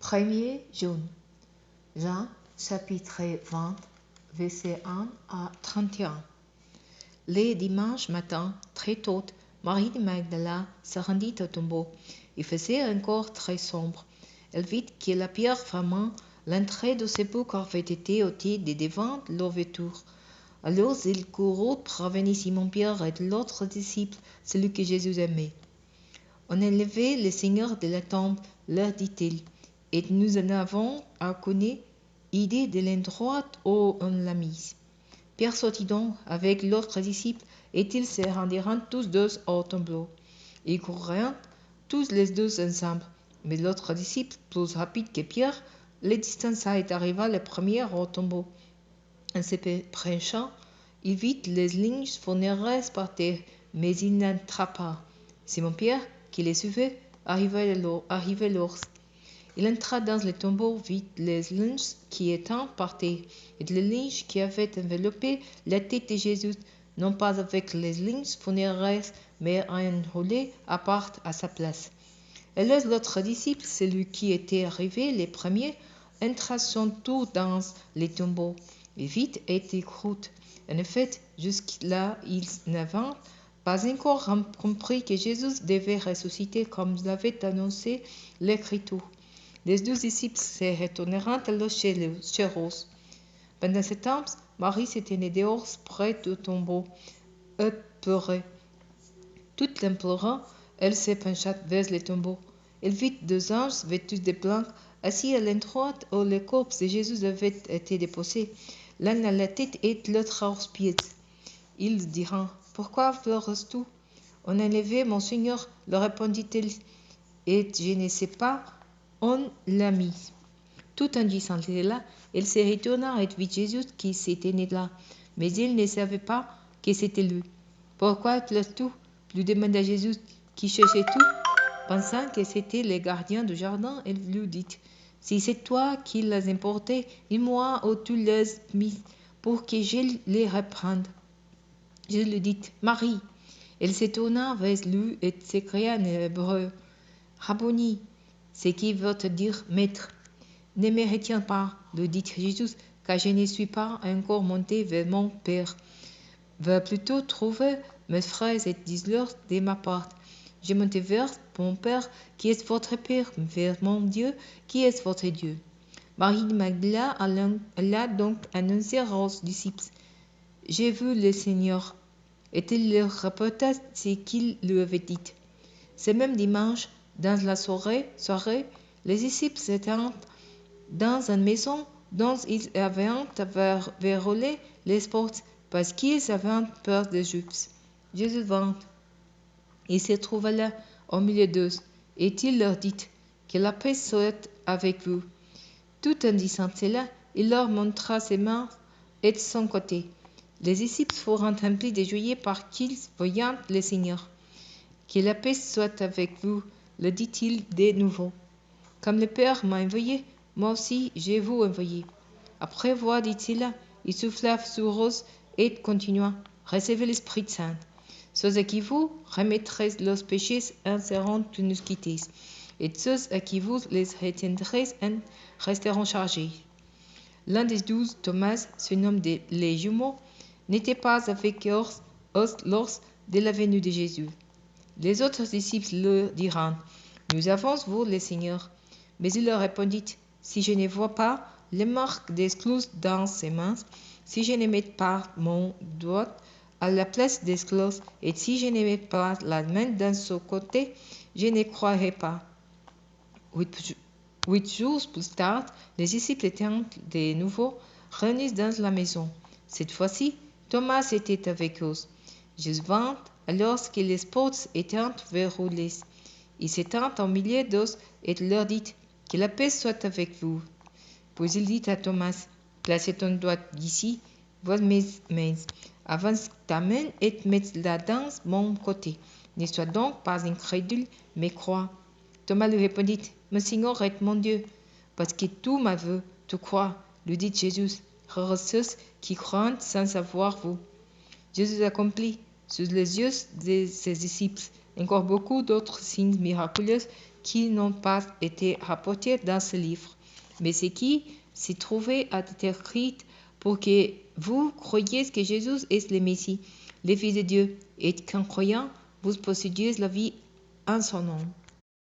1er juin. Jean, chapitre 20, versets 1 à 31. Le dimanche matin, très tôt, Marie de Magdala se rendit au tombeau. Il faisait encore très sombre. Elle vit que la pierre fermant l'entrée du sépulcre avait été ôtée de devant l'ouverture. Alors il courut prévenir Simon-Pierre et l'autre disciple, celui que Jésus aimait. On a levé le Seigneur de la tombe, leur dit-il, et nous en avons aucune idée de l'endroit où on l'a mis. Pierre sortit donc avec l'autre disciple, et ils se rendirent tous deux au tombeau. Ils coururent tous les deux ensemble, mais l'autre disciple, plus rapide que Pierre, les distança et arriva le premier au tombeau. En se penchant, il vit les lignes funéraires par terre, mais il n'entra pas. Simon-Pierre, qui les suivait, arriva alors. Il entra dans le tombeau, vit les lignes qui étaient par terre, et les lignes qui avaient enveloppé la tête de Jésus, non pas avec les lignes funéraires, mais enroulées à part à sa place. Alors l'autre disciple, celui qui était arrivé le premier, entra son tour dans le tombeau. Il vit et écoute. En effet, jusque-là, ils n'avaient pas encore compris que Jésus devait ressusciter comme l'avait annoncé l'Écriture. Les deux disciples se retournèrent alors chez Rose. Pendant ce temps, Marie se tenait dehors près du tombeau, apeurée. Tout l'implorant, elle se pencha vers le tombeau. Elle vit deux anges vêtus de blanc, assis à l'endroit où le corps de Jésus avait été déposé, l'un à la tête et l'autre aux pieds. Ils dirent, « Pourquoi pleures-tu » ? « On a enlevé mon Seigneur, leur répondit-elle, et je ne sais pas où on l'a mis. Tout en disant cela, elle se retourna et vit Jésus qui se tenait là, mais il ne savait pas que c'était lui. « Pourquoi pleures-tu » lui demanda Jésus. « Qui cherches-tu » Pensant que c'était le gardien du jardin, elle lui dit, « Si c'est toi qui l'as emporté, dis-moi où tu l'as mis, pour que je les reprenne. » Je lui dis, « Marie. » Elle se tourna vers lui et s'écria en hébreu, « Rabboni » ce qui veut dire « maître ». « Ne me retiens pas, lui dit Jésus, car je ne suis pas encore monté vers mon Père. Va plutôt trouver mes frères et dis-leur de ma part. Je monte vers mon Père, qui est votre Père, vers mon Dieu, qui est votre Dieu. » Marie de Magdala alla donc annoncer aux disciples, « J'ai vu le Seigneur. » Et il leur rapporta ce qu'il lui avait dit. Ce même dimanche, dans la soirée, les disciples étaient dans une maison dont ils avaient verrouillé les portes parce qu'ils avaient peur des Juifs. Jésus vint. Il se trouva là, au milieu d'eux, et il leur dit, « Que la paix soit avec vous. » Tout en disant cela, il leur montra ses mains et son côté. Les disciples furent remplis de joie par qu'ils voyant le Seigneur. « Que la paix soit avec vous, le dit-il de nouveau. Comme le Père m'a envoyé, moi aussi je vous envoyé. » Après avoir dit cela, il souffla sur eux et continua, « Recevez l'Esprit Saint. Ceux à qui vous remettrez leurs péchés en seront iniquités, et ceux à qui vous les retiendrez en resteront chargés. » L'un des 12, Thomas, surnommé les jumeaux, n'était pas avec eux lors de la venue de Jésus. Les autres disciples leur dirent, « Nous avons vu le Seigneur. » Mais il leur répondit, « Si je ne vois pas les marques des clous dans ses mains, si je ne mets pas mon doigt à la place des clous, et si je ne mets pas la main dans son côté, je ne croirai pas. » 8 jours plus tard, les disciples étaient de nouveau réunis dans la maison. Cette fois-ci, Thomas était avec eux. Jésus vint alors que les portes étaient verrouillées. Il s'étend au milieu d'eux et leur dit, « Que la paix soit avec vous. » Puis il dit à Thomas, « Place ton doigt ici, vois mes mains. Avance ta main et mets-la dans mon côté. Ne sois donc pas incrédule, mais crois. » Thomas lui répondit, « Mon Seigneur et mon Dieu. » Parce que tu m'as vu, tu crois, lui dit Jésus. Heureux ceux qui croient sans savoir vous. Jésus accomplit sous les yeux de ses disciples encore beaucoup d'autres signes miraculeux qui n'ont pas été rapportées dans ce livre, mais ce qui s'y trouvait a été écrit pour que vous croyiez que Jésus est le Messie, le Fils de Dieu, et qu'en croyant, vous possédiez la vie en son nom.